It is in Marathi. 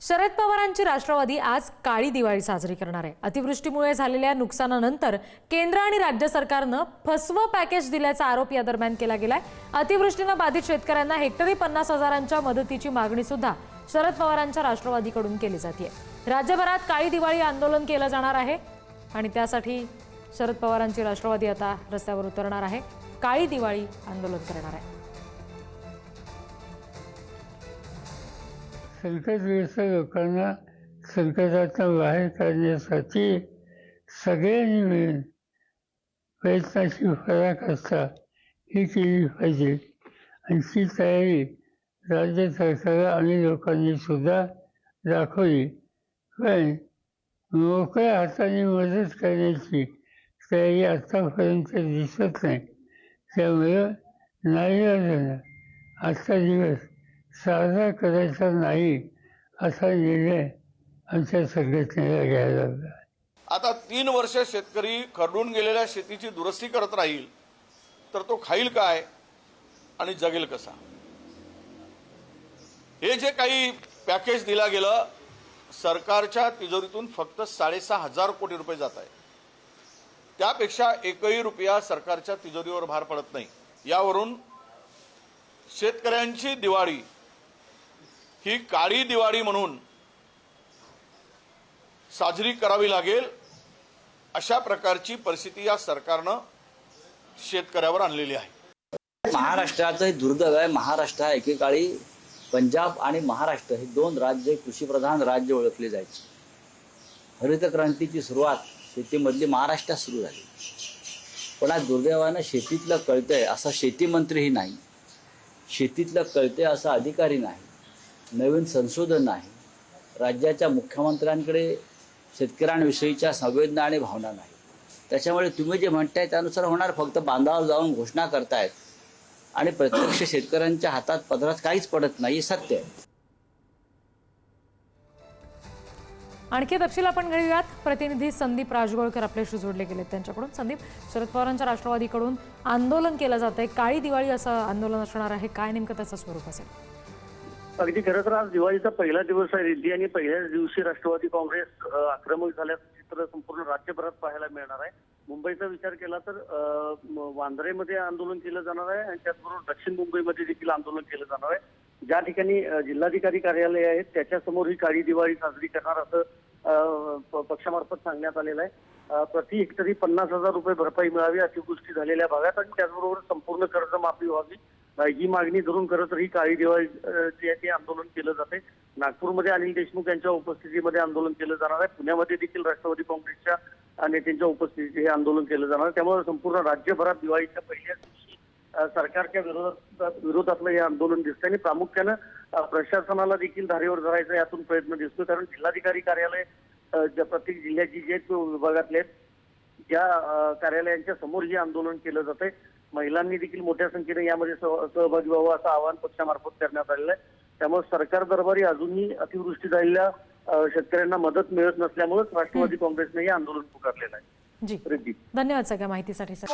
शरद पवारांची राष्ट्रवादी आज काळी दिवाळी साजरी करणार आहे। अतिवृष्टीमुळे झालेल्या नुकसानानंतर केंद्र आणि राज्य सरकारनं फसवं पॅकेज दिल्याचा आरोप या दरम्यान केला गेलाय। अतिवृष्टीने बाधित शेतकऱ्यांना हेक्टरी 50,000च्या मदतीची मागणी सुद्धा शरद पवारांच्या राष्ट्रवादीकडून केली जाते। राज्यभरात काळी दिवाळी आंदोलन केलं जाणार आहे आणि त्यासाठी शरद पवारांची राष्ट्रवादी आता रस्त्यावर उतरणार आहे, काळी दिवाळी आंदोलन करणार आहे। संकटग्रस्त लोकांना संकटातून बाहेर काढण्यासाठी सगळ्यांनी मिळून प्रयत्नाची पराकाष्ठा ही केली पाहिजे आणि ती तयारी राज्य सरकार आणि लोकांनी सुद्धा दाखवली। पण मोकळ्या हाताने मदत करण्याची तयारी आतापर्यंत दिसत नाही। त्यामुळे नाईलाजाने आजचा दिवस साजरा करायचा नाही असा निर्णय आमच्या संघटनेला घ्यायला लागला। आता 3 वर्ष शेतकरी खरडून गेलेल्या शेतीची दुरुस्ती करत राहील तर तो खाईल काय आणि जगेल कसा? हे जे काही पॅकेज दिला गेलं, सरकारच्या तिजोरीतून फक्त 6,500 कोटी रुपये जात आहे। त्यापेक्षा एकही रुपया सरकारच्या तिजोरीवर भार पडत नाही। यावरून शेतकऱ्यांची दिवाळी ही काळी दिवाळी म्हणून साजरी करावी लागेल अशा प्रकारची परिस्थिती या सरकारनं शेतकऱ्यावर आणलेली आहे। महाराष्ट्राचं दुर्दैव आहे। महाराष्ट्र हा एकेकाळी पंजाब आणि महाराष्ट्र हे 2 राज्य कृषीप्रधान राज्य ओळखले जायचे। हरित क्रांतीची सुरुवात शेतीमधली महाराष्ट्रात सुरू झाली, पण आज दुर्दैवानं शेतीतलं कळतंय असा शेती मंत्रीही नाही, शेतीतलं कळतंय असा अधिकारी नाही, नवीन संशोधन नाही, राज्याच्या मुख्यमंत्र्यांकडे शेतकऱ्यांविषयीच्या संवेदना आणि भावना नाही। त्याच्यामुळे तुम्ही जे म्हणताय त्यानुसार होणार, फक्त बांधावर जाऊन घोषणा करतायत आणि प्रत्यक्ष शेतकऱ्यांच्या हातात पदरात काहीच पडत नाही, हे सत्य आहे। आणखी तपशील आपण घेऊयात। प्रतिनिधी संदीप राजगोळकर आपल्याशी जोडले गेले त्यांच्याकडून। संदीप, शरद पवारांच्या राष्ट्रवादीकडून आंदोलन केलं जात आहे, काळी दिवाळी असं आंदोलन असणार आहे, काय नेमकं त्याचं स्वरूप असेल? अगदी खरं तर आज दिवाळीचा पहिला दिवस आहे रिद्धी, आणि पहिल्याच दिवशी राष्ट्रवादी काँग्रेस आक्रमक झाल्याचं चित्र संपूर्ण राज्यभरात पाहायला मिळणार आहे। मुंबईचा विचार केला तर वांद्रेमध्ये आंदोलन केलं जाणार आहे आणि त्याचबरोबर दक्षिण मुंबईमध्ये देखील आंदोलन केलं जाणार आहे। ज्या ठिकाणी जिल्हाधिकारी कार्यालय आहेत त्याच्यासमोर ही काळी दिवाळी साजरी करणार असं पक्षामार्फत सांगण्यात आलेलं आहे। प्रति हेक्टरी 50,000 रुपये भरपाई मिळावी अतिवृष्टी झालेल्या भागात, आणि त्याचबरोबर संपूर्ण कर्जमाफी व्हावी ही मागणी धरून खरं तर ही काळी दिवाळी ते आंदोलन केलं जाते। नागपूरमध्ये अनिल देशमुख यांच्या उपस्थितीमध्ये आंदोलन केलं जाणार आहे। पुण्यामध्ये देखील राष्ट्रवादी काँग्रेसच्या नेत्यांच्या उपस्थितीत हे आंदोलन केलं जाणार आहे। त्यामुळे संपूर्ण राज्यभरात दिवाळीच्या पहिल्याच दिवशी सरकारच्या विरोधातलं हे आंदोलन दिसतंय आणि प्रामुख्यानं प्रशासनाला देखील धारेवर धरायचा यातून प्रयत्न दिसतो। कारण जिल्हाधिकारी कार्यालय ज्या प्रत्येक जिल्ह्याची जे विभागातले त्या कार्यालयांच्या समोर हे आंदोलन केलं जातंय। महिलांनी देखील मोठ्या संख्येने यामध्ये सहभागी व्हावं असं आवाहन पक्षामार्फत करण्यात आलेलं आहे। त्यामुळे सरकार दरबारी अजूनही अतिवृष्टी झालेल्या शेतकऱ्यांना मदत मिळत नसल्यामुळे राष्ट्रवादी काँग्रेसने हे आंदोलन पुकारलेलं आहे। जी, धन्यवाद सगळ्या माहितीसाठी सर।